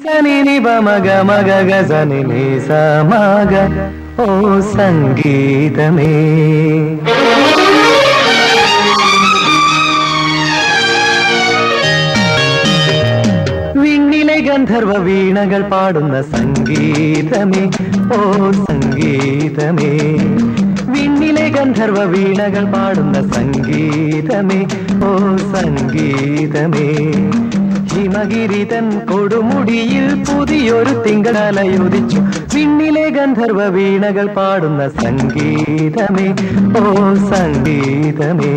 నిసని నిబ మగ మగ గజని నిస మగ ఓ సంగీతమే വിണ്ണിലെ ഗന്ധർവ വീണകൾ പാടുന്ന സംഗീതമേ ഓ സംഗീതമേ വിണ്ണിലെ ഗന്ധർവ വീണകൾ പാടുന്ന സംഗീതമേ ഓ സംഗീതമേ ഹിമഗിരിതൻ കൊടുമുടിയിൽ പുതിയൊരു തിങ്കളലയുദിച്ചു വിണ്ണിലെ ഗന്ധർവ വീണകൾ പാടുന്ന സംഗീതമേ ഓ സംഗീതമേ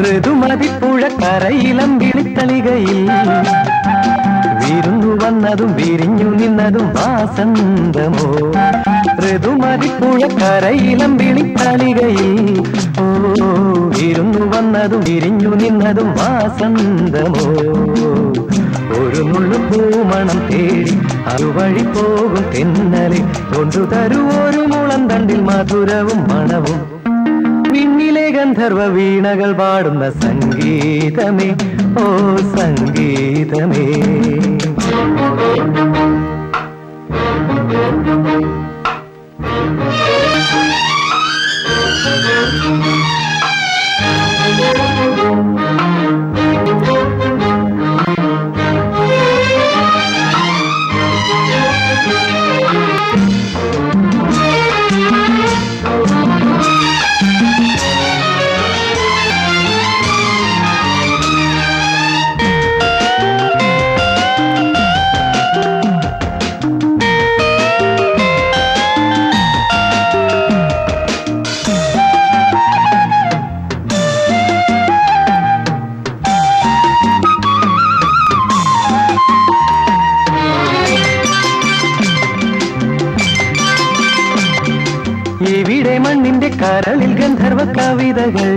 ഋതുമതിപ്പുഴ കരയിലം വിളിത്തളികയിൽ വിരുന്നു വന്നതും വിരിഞ്ഞു നിന്നതും വാസന്തമോ ഋതുമതിപ്പുഴ കരയിലം വിളിത്തളികയിൽ ഓ വിരുന്നു വന്നതും വിരിഞ്ഞു നിന്നതും വാസന്തമോ ഒരു നുള്ളു പൂമണം തേടി അതുവഴി പോകും തെന്നലെ കൊണ്ടുതരൂ ഒരു മുളം തണ്ടിൽ മധുരവും മണവും വിണ്ണിലെ ഗന്ധർവ വീണകൾ പാടുന്ന സംഗീതമേ ഓ സംഗീതമേ ഇവിടെ മണ്ണിന്റെ കരളിൽ ഗന്ധർവ കവിതകൾ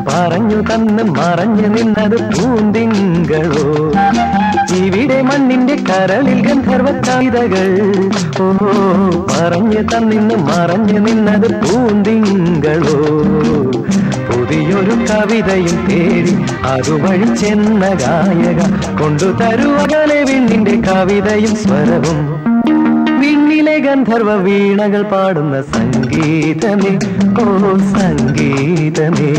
പറഞ്ഞു തന്ന് മറഞ്ഞു നിന്നത് പൂന്തിങ്കളോ ഇവിടെ മണ്ണിന്റെ കരളിൽ ഗന്ധർവ കവിതകൾ ഓ പറഞ്ഞു തന്നിന്ന് മറഞ്ഞു നിന്നത് പൂന്തിങ്കളോ പുതിയൊരു കവിതയും തേടി അതുവഴി ചെന്ന ഗായക കൊണ്ടുതരുവകലെ വിണ്ണിന്റെ കവിതയും സ്വരവും വിണ്ണിലെ ഗന്ധർവ വീണകൾ പാടുന്ന സംഗീതമേ ഓ സംഗീതമേ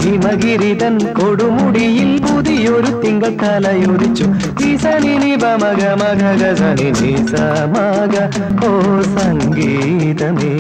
ഹിമഗിരിതൻ കൊടുമുടിയിൽ പുതിയൊരു തിങ്കൾ കലയുദിച്ചു നിസനി നിബ മഗ മഗ ഗസനി നിസ മഗ ഓ സംഗീതമേ